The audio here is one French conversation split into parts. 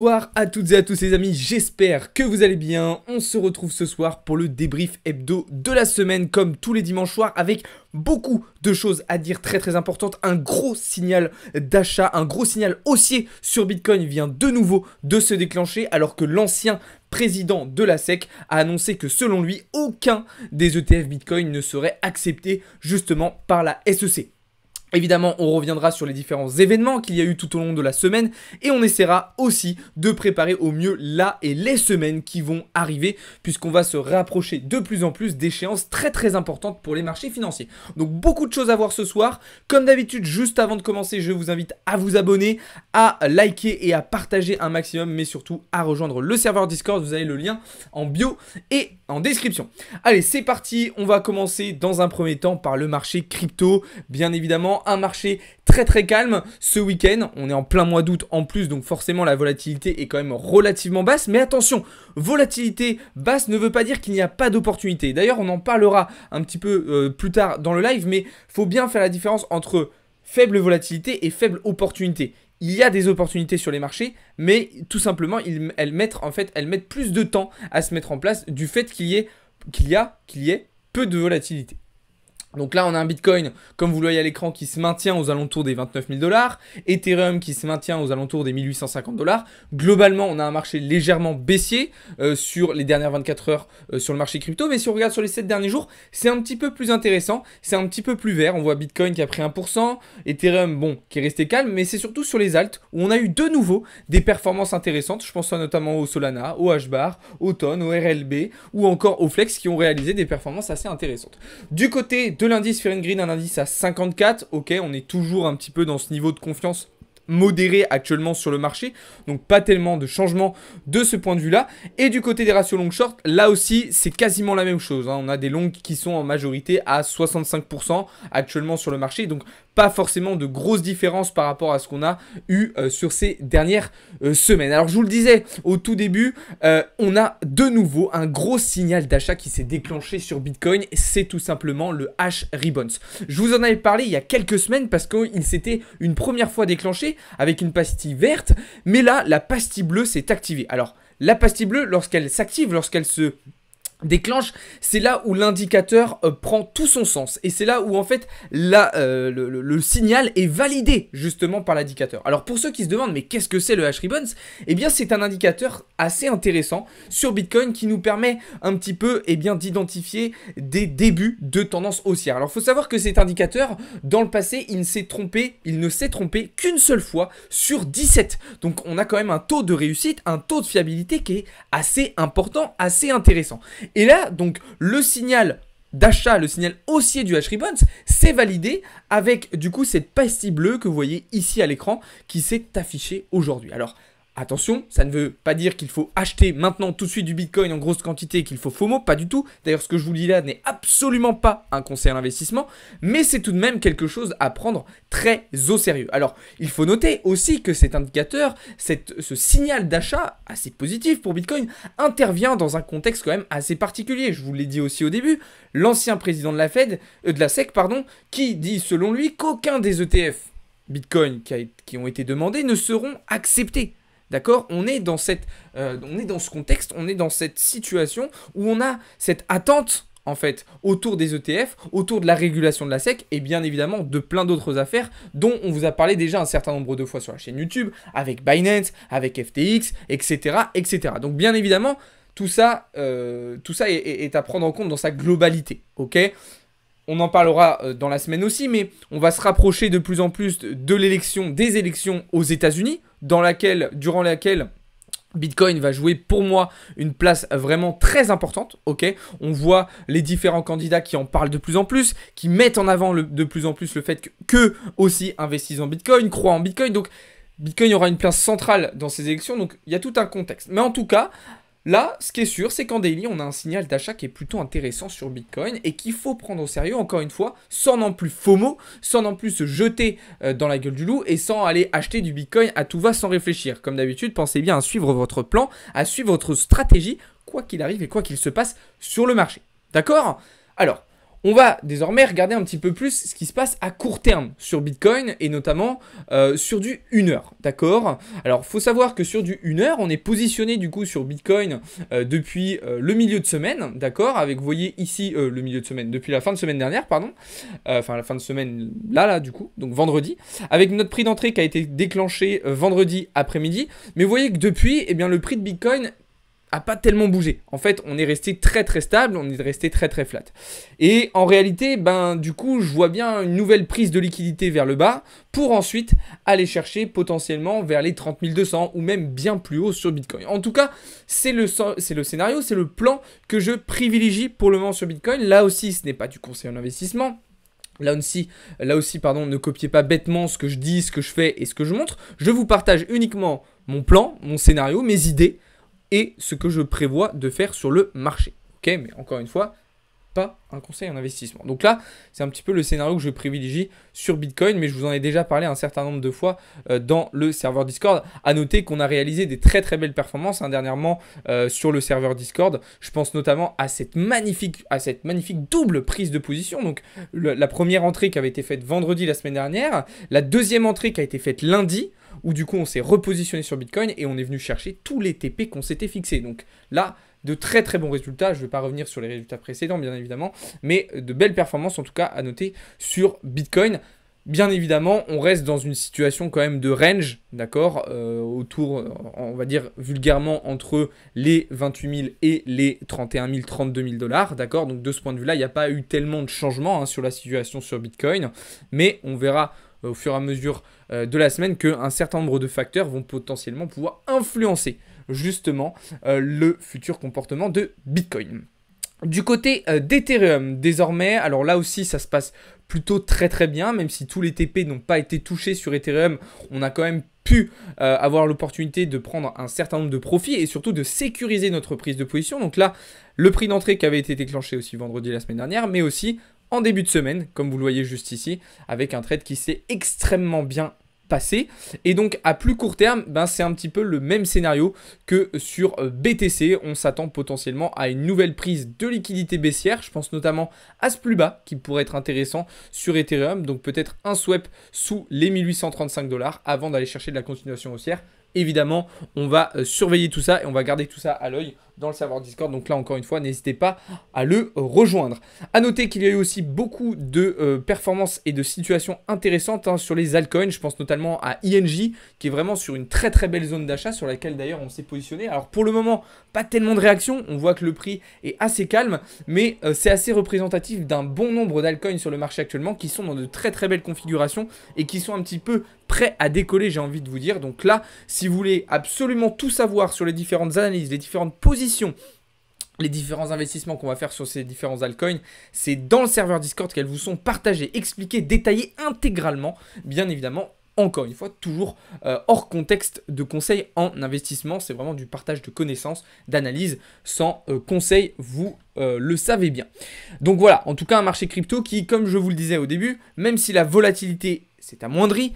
Bonsoir à toutes et à tous les amis, j'espère que vous allez bien. On se retrouve ce soir pour le débrief hebdo de la semaine comme tous les dimanches soirs avec beaucoup de choses à dire très importantes. Un gros signal d'achat, un gros signal haussier sur Bitcoin vient de nouveau de se déclencher alors que l'ancien président de la SEC a annoncé que selon lui, aucun des ETF Bitcoin ne serait accepté justement par la SEC. Évidemment, on reviendra sur les différents événements qu'il y a eu tout au long de la semaine et on essaiera aussi de préparer au mieux la et les semaines qui vont arriver puisqu'on va se rapprocher de plus en plus d'échéances très importantes pour les marchés financiers. Donc beaucoup de choses à voir ce soir. Comme d'habitude, juste avant de commencer, je vous invite à vous abonner, à liker et à partager un maximum, mais surtout à rejoindre le serveur Discord. Vous avez le lien en bio et en description. Allez, c'est parti. On va commencer dans un premier temps par le marché crypto, bien évidemment. Un marché très calme ce week-end, on est en plein mois d'août en plus, donc forcément la volatilité est quand même relativement basse, mais attention, volatilité basse ne veut pas dire qu'il n'y a pas d'opportunité. D'ailleurs on en parlera un petit peu plus tard dans le live, mais il faut bien faire la différence entre faible volatilité et faible opportunité. Il y a des opportunités sur les marchés, mais tout simplement elles mettent plus de temps à se mettre en place du fait qu'il y ait peu de volatilité. Donc là, on a un Bitcoin, comme vous le voyez à l'écran, qui se maintient aux alentours des 29 000 $, Ethereum qui se maintient aux alentours des 1850 $. Globalement, on a un marché légèrement baissier sur les dernières 24 heures sur le marché crypto, mais si on regarde sur les 7 derniers jours, c'est un petit peu plus intéressant, c'est un petit peu plus vert. On voit Bitcoin qui a pris 1%, Ethereum, bon, qui est resté calme, mais c'est surtout sur les alts où on a eu de nouveau des performances intéressantes. Je pense notamment au Solana, au HBAR, au TON, au RLB ou encore au Flex qui ont réalisé des performances assez intéressantes. Du côté de l'indice Fear & Greed, un indice à 54, ok, on est toujours un petit peu dans ce niveau de confiance modéré actuellement sur le marché, donc pas tellement de changement de ce point de vue là. Et du côté des ratios long short, là aussi c'est quasiment la même chose, hein. On a des longs qui sont en majorité à 65% actuellement sur le marché, donc pas forcément de grosses différences par rapport à ce qu'on a eu sur ces dernières semaines. Alors je vous le disais au tout début, on a de nouveau un gros signal d'achat qui s'est déclenché sur Bitcoin, c'est tout simplement le hash rebalance. Je vous en avais parlé il y a quelques semaines parce qu'il s'était une première fois déclenché avec une pastille verte, mais là la pastille bleue s'est activée. Alors la pastille bleue, lorsqu'elle s'active, lorsqu'elle se déclenche, c'est là où l'indicateur prend tout son sens et c'est là où en fait le signal est validé justement par l'indicateur. Alors pour ceux qui se demandent mais qu'est-ce que c'est le hash rebalance, eh bien c'est un indicateur assez intéressant sur Bitcoin qui nous permet un petit peu d'identifier des débuts de tendance haussière. Alors il faut savoir que cet indicateur dans le passé il ne s'est trompé qu'une seule fois sur 17. Donc on a quand même un taux de réussite, un taux de fiabilité qui est assez important, assez intéressant. Et là, donc, le signal d'achat, le signal haussier du hash rebalance, c'est validé avec, du coup, cette pastille bleue que vous voyez ici à l'écran qui s'est affichée aujourd'hui. Alors, attention, ça ne veut pas dire qu'il faut acheter maintenant tout de suite du Bitcoin en grosse quantité, qu'il faut FOMO, pas du tout. D'ailleurs, ce que je vous dis là n'est absolument pas un conseil à l'investissement, mais c'est tout de même quelque chose à prendre très au sérieux. Alors, il faut noter aussi que cet indicateur, ce signal d'achat assez positif pour Bitcoin, intervient dans un contexte quand même assez particulier. Je vous l'ai dit aussi au début, l'ancien président de la SEC, qui dit selon lui qu'aucun des ETF Bitcoin qui ont été demandés ne seront acceptés. D'accord, on est dans ce contexte, on est dans cette situation où on a cette attente en fait autour des ETF, autour de la régulation de la SEC et bien évidemment de plein d'autres affaires dont on vous a parlé déjà un certain nombre de fois sur la chaîne YouTube, avec Binance, avec FTX, etc. Donc bien évidemment, tout ça est à prendre en compte dans sa globalité, ok ? On en parlera dans la semaine aussi, mais on va se rapprocher de plus en plus des élections aux États-Unis, durant laquelle Bitcoin va jouer pour moi une place vraiment très importante, ok ? On voit les différents candidats qui en parlent de plus en plus, qui mettent en avant de plus en plus le fait qu'eux aussi investissent en Bitcoin, croient en Bitcoin, donc Bitcoin aura une place centrale dans ces élections, donc il y a tout un contexte. Mais en tout cas, là, ce qui est sûr, c'est qu'en daily, on a un signal d'achat qui est plutôt intéressant sur Bitcoin et qu'il faut prendre au sérieux, encore une fois, sans non plus FOMO, sans non plus se jeter dans la gueule du loup et sans aller acheter du Bitcoin à tout va sans réfléchir. Comme d'habitude, pensez bien à suivre votre plan, à suivre votre stratégie, quoi qu'il arrive et quoi qu'il se passe sur le marché. D'accord ? Alors, On va désormais regarder un petit peu plus ce qui se passe à court terme sur Bitcoin et notamment sur du 1 heure, d'accord? Alors, il faut savoir que sur du 1 heure, on est positionné du coup sur Bitcoin depuis le milieu de semaine, d'accord? Avec, vous voyez ici le milieu de semaine, depuis la fin de semaine dernière, pardon. Enfin, la fin de semaine là, du coup, donc vendredi. Avec notre prix d'entrée qui a été déclenché vendredi après-midi. Mais vous voyez que depuis, eh bien, le prix de Bitcoin a pas tellement bougé. En fait, on est resté très très stable, on est resté très très flat. Et en réalité, ben du coup, je vois bien une nouvelle prise de liquidité vers le bas pour ensuite aller chercher potentiellement vers les 30 200 ou même bien plus haut sur Bitcoin. En tout cas, c'est le scénario, c'est le plan que je privilégie pour le moment sur Bitcoin. Là aussi, ce n'est pas du conseil en investissement. Là aussi, ne copiez pas bêtement ce que je dis, ce que je fais et ce que je montre. Je vous partage uniquement mon plan, mon scénario, mes idées et ce que je prévois de faire sur le marché. Ok, mais encore une fois, pas un conseil en investissement. Donc là, c'est un petit peu le scénario que je privilégie sur Bitcoin, mais je vous en ai déjà parlé un certain nombre de fois dans le serveur Discord. À noter qu'on a réalisé des très très belles performances dernièrement sur le serveur Discord. Je pense notamment à cette magnifique double prise de position. Donc la première entrée qui avait été faite vendredi la semaine dernière, la deuxième entrée qui a été faite lundi, où du coup on s'est repositionné sur Bitcoin et on est venu chercher tous les TP qu'on s'était fixés. Donc là, de très très bons résultats. Je ne vais pas revenir sur les résultats précédents, bien évidemment, mais de belles performances en tout cas à noter sur Bitcoin. Bien évidemment, on reste dans une situation quand même de range, d'accord, autour, on va dire vulgairement, entre les 28 000 et les 31 000, 32 000 $, d'accord. Donc de ce point de vue-là, il n'y a pas eu tellement de changements sur la situation sur Bitcoin, mais on verra au fur et à mesure de la semaine qu'un certain nombre de facteurs vont potentiellement pouvoir influencer justement le futur comportement de Bitcoin. Du côté d'Ethereum, désormais, alors là aussi ça se passe plutôt très très bien, même si tous les TP n'ont pas été touchés sur Ethereum, on a quand même pu avoir l'opportunité de prendre un certain nombre de profits et surtout de sécuriser notre prise de position. Donc là, le prix d'entrée qui avait été déclenché aussi vendredi la semaine dernière, mais aussi en début de semaine, comme vous le voyez juste ici, avec un trade qui s'est extrêmement bien passé. Et donc à plus court terme, ben, c'est un petit peu le même scénario que sur BTC. On s'attend potentiellement à une nouvelle prise de liquidité baissière. Je pense notamment à ce plus bas qui pourrait être intéressant sur Ethereum. Donc peut-être un swap sous les 1835 $ avant d'aller chercher de la continuation haussière. Évidemment, on va surveiller tout ça et on va garder tout ça à l'œil dans le serveur Discord. Donc là, encore une fois, n'hésitez pas à le rejoindre. À noter qu'il y a eu aussi beaucoup de performances et de situations intéressantes sur les altcoins. Je pense notamment à INJ, qui est vraiment sur une très très belle zone d'achat sur laquelle d'ailleurs on s'est positionné. Alors pour le moment, pas tellement de réactions. On voit que le prix est assez calme, mais c'est assez représentatif d'un bon nombre d'altcoins sur le marché actuellement qui sont dans de très très belles configurations et qui sont un petit peu prêts à décoller, j'ai envie de vous dire. Donc là, si vous voulez absolument tout savoir sur les différentes analyses, les différentes positions, les différents investissements qu'on va faire sur ces différents altcoins, c'est dans le serveur Discord qu'elles vous sont partagées, expliquées, détaillées intégralement, bien évidemment. Encore une fois, toujours hors contexte de conseils en investissement. C'est vraiment du partage de connaissances, d'analyse sans conseil, vous le savez bien. Donc voilà, en tout cas un marché crypto qui, comme je vous le disais au début, même si la volatilité s'est amoindrie,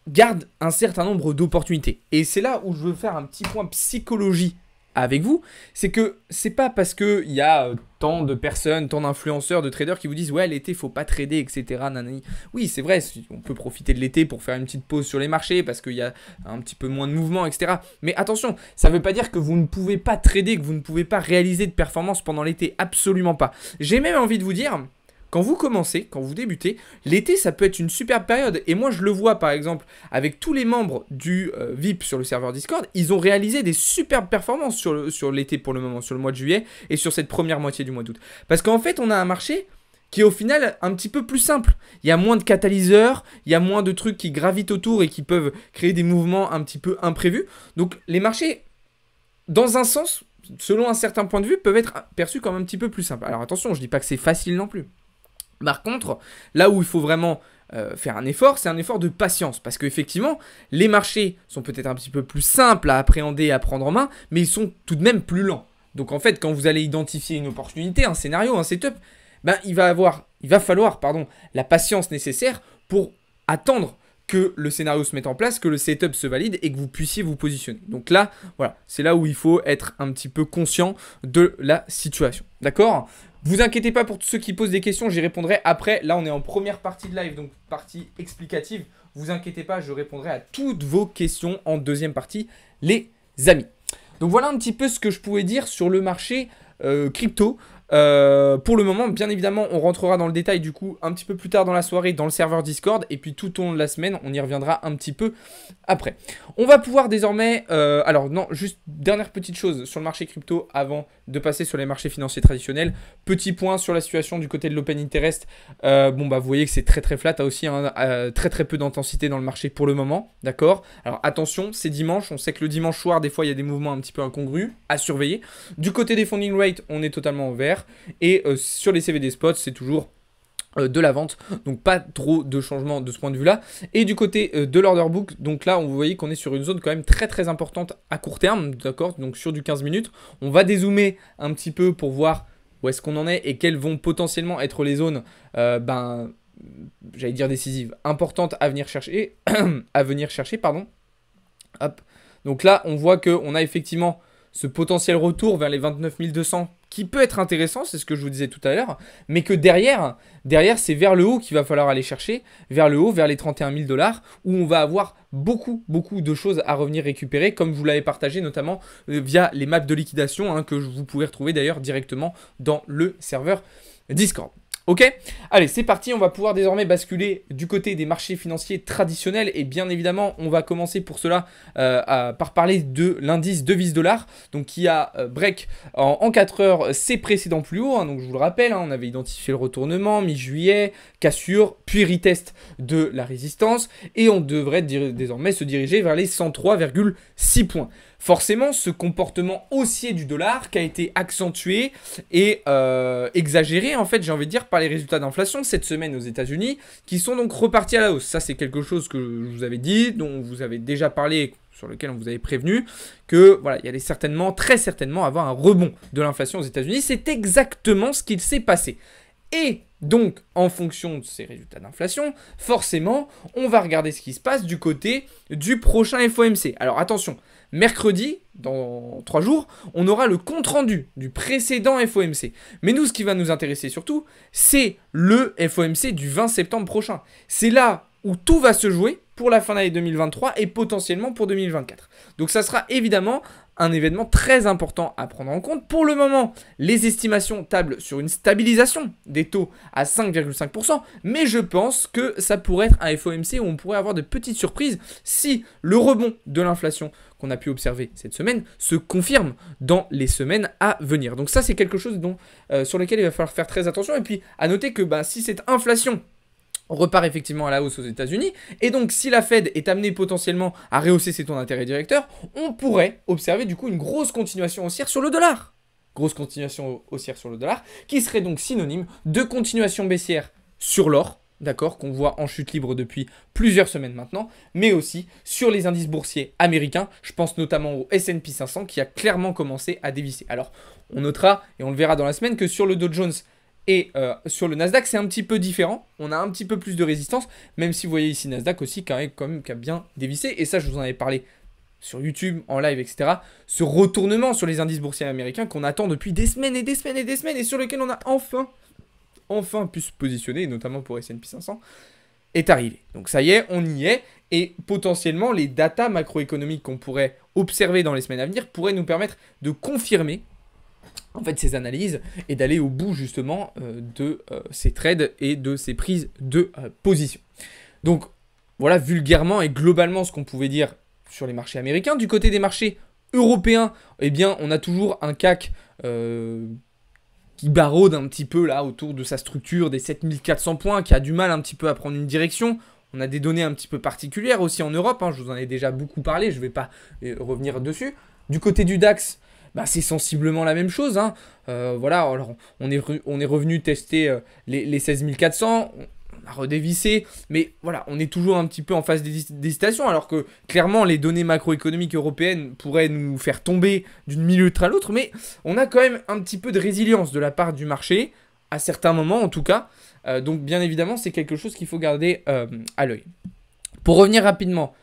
garde un certain nombre d'opportunités. Et c'est là où je veux faire un petit point psychologie avec vous, c'est que c'est pas parce qu'il y a tant de personnes, tant d'influenceurs, de traders qui vous disent « Ouais, l'été, faut pas trader, etc. » Nanani. Oui, c'est vrai, on peut profiter de l'été pour faire une petite pause sur les marchés parce qu'il y a un petit peu moins de mouvement, etc. Mais attention, ça veut pas dire que vous ne pouvez pas trader, que vous ne pouvez pas réaliser de performance pendant l'été. Absolument pas. J'ai même envie de vous dire... Quand vous commencez, quand vous débutez, l'été, ça peut être une superbe période. Et moi, je le vois, par exemple, avec tous les membres du VIP sur le serveur Discord, ils ont réalisé des superbes performances sur l'été pour le moment, sur le mois de juillet et sur cette première moitié du mois d'août. Parce qu'en fait, on a un marché qui est au final un petit peu plus simple. Il y a moins de catalyseurs, il y a moins de trucs qui gravitent autour et qui peuvent créer des mouvements un petit peu imprévus. Donc, les marchés, dans un sens, selon un certain point de vue, peuvent être perçus comme un petit peu plus simples. Alors attention, je ne dis pas que c'est facile non plus. Par contre, là où il faut vraiment faire un effort, c'est un effort de patience. Parce qu'effectivement, les marchés sont peut-être un petit peu plus simples à appréhender et à prendre en main, mais ils sont tout de même plus lents. Donc en fait, quand vous allez identifier une opportunité, un scénario, un setup, ben, il va falloir la patience nécessaire pour attendre que le scénario se mette en place, que le setup se valide et que vous puissiez vous positionner. Donc là, voilà, c'est là où il faut être un petit peu conscient de la situation. D'accord ? Vous inquiétez pas pour tous ceux qui posent des questions, j'y répondrai après. Là, on est en première partie de live, donc partie explicative. Vous inquiétez pas, je répondrai à toutes vos questions en deuxième partie, les amis. Donc voilà un petit peu ce que je pouvais dire sur le marché crypto. Pour le moment, bien évidemment, on rentrera dans le détail du coup un petit peu plus tard dans la soirée dans le serveur Discord. Et puis tout au long de la semaine, on y reviendra un petit peu après. On va pouvoir désormais... alors non, juste dernière petite chose sur le marché crypto avant de passer sur les marchés financiers traditionnels. Petit point sur la situation du côté de l'Open Interest. Bon bah vous voyez que c'est très très flat, aussi très peu d'intensité dans le marché pour le moment. D'accord. Alors attention, c'est dimanche. On sait que le dimanche soir, des fois, il y a des mouvements un petit peu incongrus à surveiller. Du côté des funding rates, on est totalement au vert. Et sur les CVD spots, c'est toujours de la vente, donc pas trop de changements de ce point de vue là. Et du côté de l'order book, donc là vous voyez qu'on est sur une zone quand même très très importante à court terme, d'accord, donc sur du 15 minutes. On va dézoomer un petit peu pour voir où est-ce qu'on en est et quelles vont potentiellement être les zones j'allais dire décisives, importantes à venir chercher, pardon. Hop. Donc là on voit qu'on a effectivement ce potentiel retour vers les 29 200 qui peut être intéressant, c'est ce que je vous disais tout à l'heure, mais que derrière c'est vers le haut qu'il va falloir aller chercher, vers le haut, vers les 31 000 $, où on va avoir beaucoup de choses à revenir récupérer, comme je vous l'avais partagé notamment via les maps de liquidation, que vous pouvez retrouver d'ailleurs directement dans le serveur Discord. Ok, allez, c'est parti, on va pouvoir désormais basculer du côté des marchés financiers traditionnels et bien évidemment, on va commencer pour cela par parler de l'indice devise-dollar, donc qui a break en 4 heures ses précédents plus hauts, donc je vous le rappelle, on avait identifié le retournement mi-juillet, cassure, puis retest de la résistance et on devrait désormais se diriger vers les 103,6 points. Forcément, ce comportement haussier du dollar qui a été accentué et exagéré, en fait, j'ai envie de dire, par les résultats d'inflation cette semaine aux États-Unis, qui sont donc repartis à la hausse. Ça, c'est quelque chose que je vous avais dit, dont vous avez déjà parlé, sur lequel on vous avait prévenu, que voilà, il y allait certainement, très certainement, avoir un rebond de l'inflation aux États-Unis. C'est exactement ce qu'il s'est passé. Et donc, en fonction de ces résultats d'inflation, forcément, on va regarder ce qui se passe du côté du prochain FOMC. Alors attention, mercredi, dans 3 jours, on aura le compte-rendu du précédent FOMC. Mais nous, ce qui va nous intéresser surtout, c'est le FOMC du 20 septembre prochain. C'est là où tout va se jouer pour la fin d'année 2023 et potentiellement pour 2024. Donc ça sera évidemment un événement très important à prendre en compte. Pour le moment, les estimations tablent sur une stabilisation des taux à 5,5%, mais je pense que ça pourrait être un FOMC où on pourrait avoir de petites surprises si le rebond de l'inflation qu'on a pu observer cette semaine se confirme dans les semaines à venir. Donc ça, c'est quelque chose sur lequel il va falloir faire très attention. Et puis, à noter que si cette inflation repart effectivement à la hausse aux États-Unis. Et donc, si la Fed est amenée potentiellement à rehausser ses taux d'intérêt directeurs, on pourrait observer du coup une grosse continuation haussière sur le dollar. Grosse continuation haussière sur le dollar, qui serait donc synonyme de continuation baissière sur l'or, d'accord, qu'on voit en chute libre depuis plusieurs semaines maintenant, mais aussi sur les indices boursiers américains. Je pense notamment au S&P 500 qui a clairement commencé à dévisser. Alors, on notera, et on le verra dans la semaine, que sur le Dow Jones et sur le Nasdaq, c'est un petit peu différent. On a un petit peu plus de résistance, même si vous voyez ici Nasdaq aussi qui a bien dévissé. Et ça, je vous en avais parlé sur YouTube, en live, etc. Ce retournement sur les indices boursiers américains qu'on attend depuis des semaines et des semaines et des semaines et sur lequel on a enfin pu se positionner, notamment pour S&P 500, est arrivé. Donc ça y est, on y est. Et potentiellement, les datas macroéconomiques qu'on pourrait observer dans les semaines à venir pourraient nous permettre de confirmer en fait ces analyses et d'aller au bout justement de ces trades et de ces prises de position. Donc voilà vulgairement et globalement ce qu'on pouvait dire sur les marchés américains. Du côté des marchés européens, eh bien on a toujours un CAC qui baraude un petit peu là autour de sa structure des 7400 points, qui a du mal un petit peu à prendre une direction. On a des données un petit peu particulières aussi en Europe, je vous en ai déjà beaucoup parlé, je ne vais pas revenir dessus. Du côté du DAX, c'est sensiblement la même chose. Voilà, alors on est revenu tester les 16 400, on a redévissé, mais voilà, on est toujours un petit peu en phase d'hésitation, alors que clairement les données macroéconomiques européennes pourraient nous faire tomber d'une minute à l'autre, mais on a quand même un petit peu de résilience de la part du marché, à certains moments en tout cas. Donc bien évidemment, c'est quelque chose qu'il faut garder à l'œil. Pour revenir rapidement,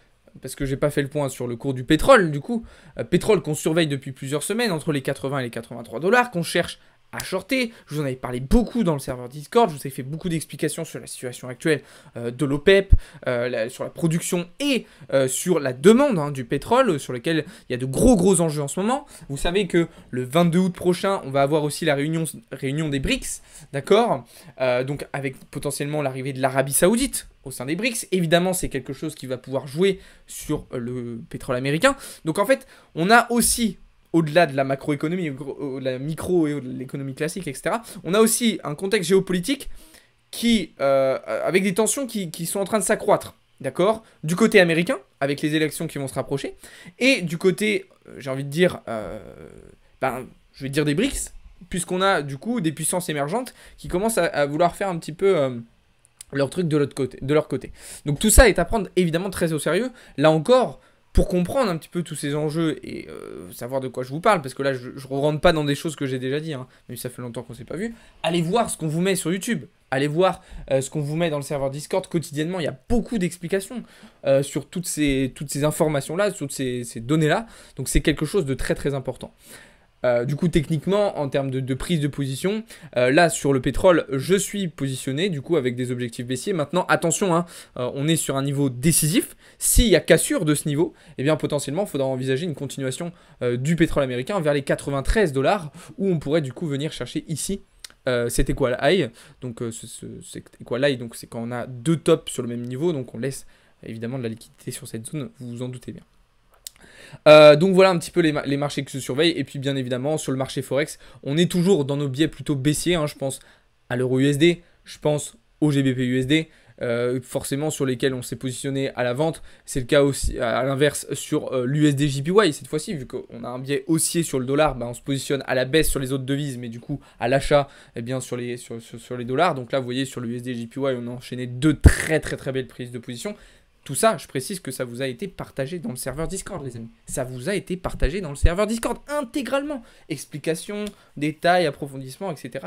parce que j'ai pas fait le point sur le cours du pétrole, du coup, pétrole qu'on surveille depuis plusieurs semaines, entre les 80 et les 83 $, qu'on cherche à shorter. Je vous en avais parlé beaucoup dans le serveur Discord. Je vous ai fait beaucoup d'explications sur la situation actuelle de l'OPEP, sur la production et sur la demande hein, du pétrole, sur lequel il y a de gros enjeux en ce moment. Vous savez que le 22 août prochain, on va avoir aussi la réunion des BRICS, d'accord, donc avec potentiellement l'arrivée de l'Arabie Saoudite au sein des BRICS. Évidemment, c'est quelque chose qui va pouvoir jouer sur le pétrole américain. Donc en fait, on a aussi, au-delà de la macroéconomie, de la micro et de l'économie classique, etc., on a aussi un contexte géopolitique qui, avec des tensions qui sont en train de s'accroître. D'accord? Du côté américain, avec les élections qui vont se rapprocher, et du côté, j'ai envie de dire, je vais dire des BRICS, puisqu'on a du coup des puissances émergentes qui commencent à vouloir faire un petit peu leur truc de leur côté. Donc tout ça est à prendre évidemment très au sérieux. Là encore, pour comprendre un petit peu tous ces enjeux et savoir de quoi je vous parle, parce que là je ne rentre pas dans des choses que j'ai déjà dit, hein, même si ça fait longtemps qu'on ne s'est pas vu, allez voir ce qu'on vous met sur YouTube. Allez voir ce qu'on vous met dans le serveur Discord quotidiennement. Il y a beaucoup d'explications sur toutes ces informations-là, sur toutes ces données-là. Donc c'est quelque chose de très important. Du coup, techniquement, en termes de prise de position, là, sur le pétrole, je suis positionné, du coup, avec des objectifs baissiers. Maintenant, attention, hein, on est sur un niveau décisif. S'il y a cassure de ce niveau, eh bien, potentiellement, il faudra envisager une continuation du pétrole américain vers les 93 $, où on pourrait, du coup, venir chercher ici cet equal high. Donc, cet equal high, donc c'est quand on a deux tops sur le même niveau, donc on laisse, évidemment, de la liquidité sur cette zone, vous vous en doutez bien. Donc voilà un petit peu les marchés que je surveille. Et puis bien évidemment sur le marché Forex, on est toujours dans nos biais plutôt baissiers, hein. Je pense à l'euro USD, je pense au GBP USD, forcément sur lesquels on s'est positionné à la vente. C'est le cas aussi à l'inverse sur l'USD JPY cette fois-ci, vu qu'on a un biais haussier sur le dollar, on se positionne à la baisse sur les autres devises, mais du coup à l'achat sur les dollars. Donc là vous voyez sur l'USD JPY on a enchaîné deux très belles prises de position. Tout ça, je précise que ça vous a été partagé dans le serveur Discord, les amis. Ça vous a été partagé dans le serveur Discord intégralement. Explications, détails, approfondissements, etc.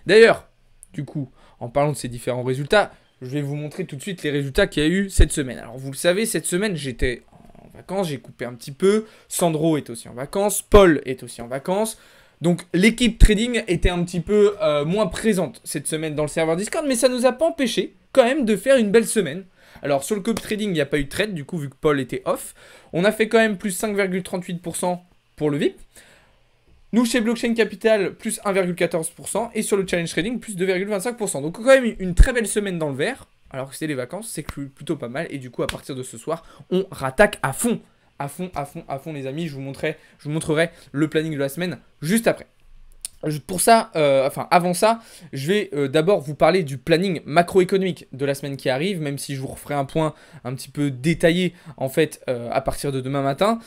D'ailleurs, du coup, en parlant de ces différents résultats, je vais vous montrer tout de suite les résultats qu'il y a eu cette semaine. Alors, vous le savez, cette semaine, j'étais en vacances, j'ai coupé un petit peu. Sandro est aussi en vacances, Paul est aussi en vacances. Donc, l'équipe trading était un petit peu moins présente cette semaine dans le serveur Discord, mais ça ne nous a pas empêché quand même de faire une belle semaine. Alors sur le copy trading, il n'y a pas eu de trade, du coup vu que Paul était off. On a fait quand même plus 5,38% pour le VIP. Nous chez Blockchain Capital, plus 1,14%. Et sur le challenge trading, plus 2,25%. Donc quand même une très belle semaine dans le vert. Alors que c'est les vacances, c'est plutôt pas mal. Et du coup à partir de ce soir, on rattaque à fond. À fond les amis. Je vous montrerai le planning de la semaine juste après. Pour ça, avant ça, je vais d'abord vous parler du planning macroéconomique de la semaine qui arrive, même si je vous referai un point un petit peu détaillé en fait à partir de demain matin.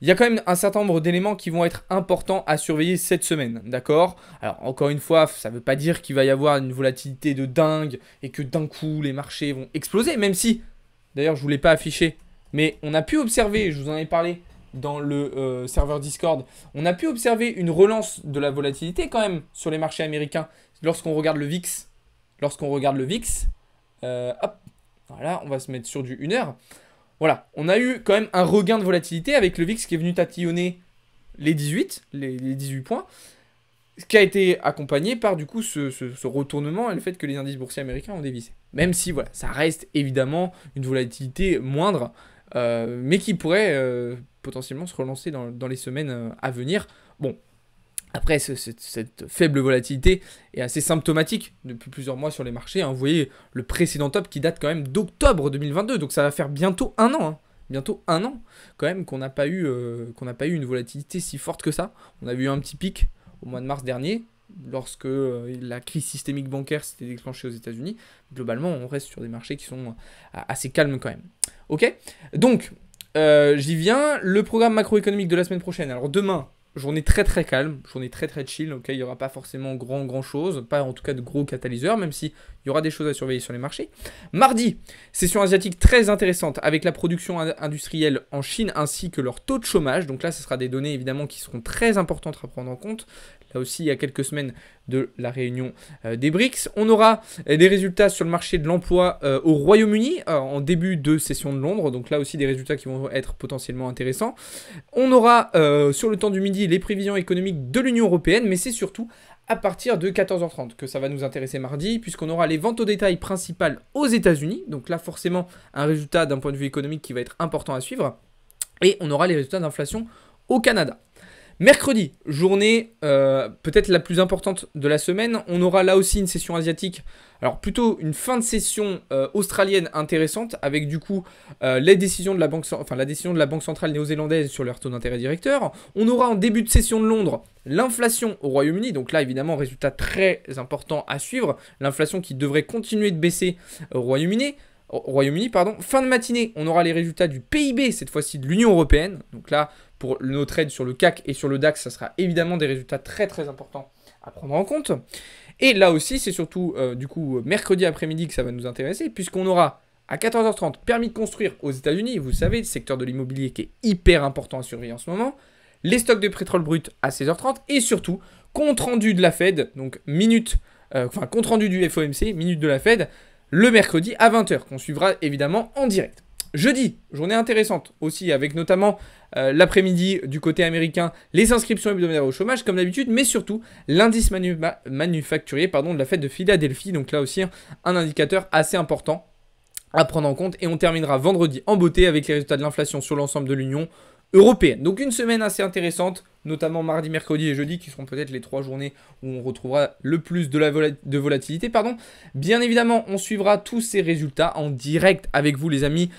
Il y a quand même un certain nombre d'éléments qui vont être importants à surveiller cette semaine, d'accord? Alors encore une fois, ça ne veut pas dire qu'il va y avoir une volatilité de dingue et que d'un coup les marchés vont exploser, même si, d'ailleurs je ne vous l'ai pas affiché, mais on a pu observer, je vous en ai parlé, dans le serveur Discord, on a pu observer une relance de la volatilité quand même sur les marchés américains lorsqu'on regarde le VIX. Hop, voilà, on va se mettre sur du 1 heure. Voilà, on a eu quand même un regain de volatilité avec le VIX qui est venu tatillonner les 18 points, ce qui a été accompagné par du coup ce retournement et le fait que les indices boursiers américains ont dévissé. Même si voilà, ça reste évidemment une volatilité moindre, mais qui pourrait potentiellement se relancer dans les semaines à venir. Bon, après, cette faible volatilité est assez symptomatique depuis plusieurs mois sur les marchés. Hein. Vous voyez le précédent top qui date quand même d'octobre 2022, donc ça va faire bientôt un an. Hein. Bientôt un an quand même qu'on n'a pas eu une volatilité si forte que ça. On a eu un petit pic au mois de mars dernier, lorsque la crise systémique bancaire s'était déclenchée aux États-Unis. Globalement, on reste sur des marchés qui sont assez calmes quand même. Ok, donc j'y viens. Le programme macroéconomique de la semaine prochaine. Alors demain, journée très calme, journée très chill. Ok, il n'y aura pas forcément grand chose, pas en tout cas de gros catalyseurs, même si il y aura des choses à surveiller sur les marchés. Mardi, session asiatique très intéressante avec la production industrielle en Chine ainsi que leur taux de chômage. Donc là, ce sera des données évidemment qui seront très importantes à prendre en compte. Là aussi, il y a quelques semaines de la réunion des BRICS. On aura des résultats sur le marché de l'emploi au Royaume-Uni en début de session de Londres. Donc là aussi, des résultats qui vont être potentiellement intéressants. On aura sur le temps du midi mardi les prévisions économiques de l'Union européenne, mais c'est surtout à partir de 14h30 que ça va nous intéresser mardi, puisqu'on aura les ventes au détail principales aux États-Unis. Donc là, forcément, un résultat d'un point de vue économique qui va être important à suivre. Et on aura les résultats d'inflation au Canada. Mercredi, journée peut-être la plus importante de la semaine, on aura là aussi une session asiatique, alors plutôt une fin de session australienne intéressante, avec du coup la décision de la banque centrale néo-zélandaise sur leur taux d'intérêt directeur. On aura en début de session de Londres l'inflation au Royaume-Uni, donc là évidemment résultat très important à suivre, l'inflation qui devrait continuer de baisser au Royaume-Uni. Fin de matinée, on aura les résultats du PIB, cette fois-ci de l'Union européenne. Donc là, pour nos trades sur le CAC et sur le DAX, ça sera évidemment des résultats très très importants à prendre en compte. Et là aussi, c'est surtout du coup mercredi après-midi que ça va nous intéresser, puisqu'on aura à 14h30 permis de construire aux États-Unis, vous savez, le secteur de l'immobilier qui est hyper important à surveiller en ce moment, les stocks de pétrole brut à 16h30 et surtout compte rendu de la Fed, donc compte rendu du FOMC, minute de la Fed, le mercredi à 20h, qu'on suivra évidemment en direct. Jeudi, journée intéressante aussi, avec notamment l'après-midi du côté américain, les inscriptions hebdomadaires au chômage, comme d'habitude, mais surtout l'indice manufacturier de la Fed de Philadelphie. Donc là aussi, un indicateur assez important à prendre en compte. Et on terminera vendredi en beauté avec les résultats de l'inflation sur l'ensemble de l'Union européenne. Donc une semaine assez intéressante, notamment mardi, mercredi et jeudi, qui seront peut-être les 3 journées où on retrouvera le plus de volatilité. Bien évidemment, on suivra tous ces résultats en direct avec vous les amis,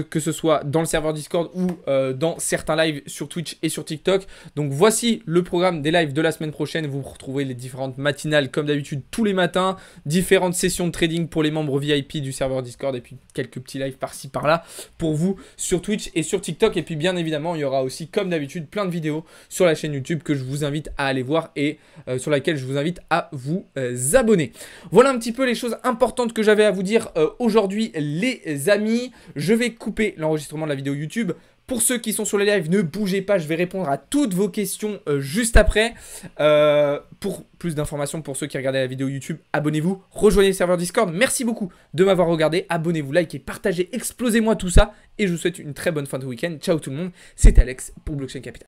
que ce soit dans le serveur Discord ou dans certains lives sur Twitch et sur TikTok. Donc voici le programme des lives de la semaine prochaine. Vous retrouverez les différentes matinales comme d'habitude tous les matins, différentes sessions de trading pour les membres VIP du serveur Discord et puis quelques petits lives par-ci par-là pour vous sur Twitch et sur TikTok. Et puis bien évidemment, il y aura aussi comme d'habitude plein de vidéos sur la chaîne YouTube que je vous invite à aller voir et sur laquelle je vous invite à vous abonner. Voilà un petit peu les choses importantes que j'avais à vous dire aujourd'hui les amis. Je vais couper l'enregistrement de la vidéo YouTube. Pour ceux qui sont sur les lives, ne bougez pas, je vais répondre à toutes vos questions juste après. Pour plus d'informations pour ceux qui regardaient la vidéo YouTube, abonnez-vous, rejoignez le serveur Discord. Merci beaucoup de m'avoir regardé, abonnez-vous, likez, partagez, explosez-moi tout ça. Et je vous souhaite une très bonne fin de week-end. Ciao tout le monde, c'était Alex pour Blockchain Capital.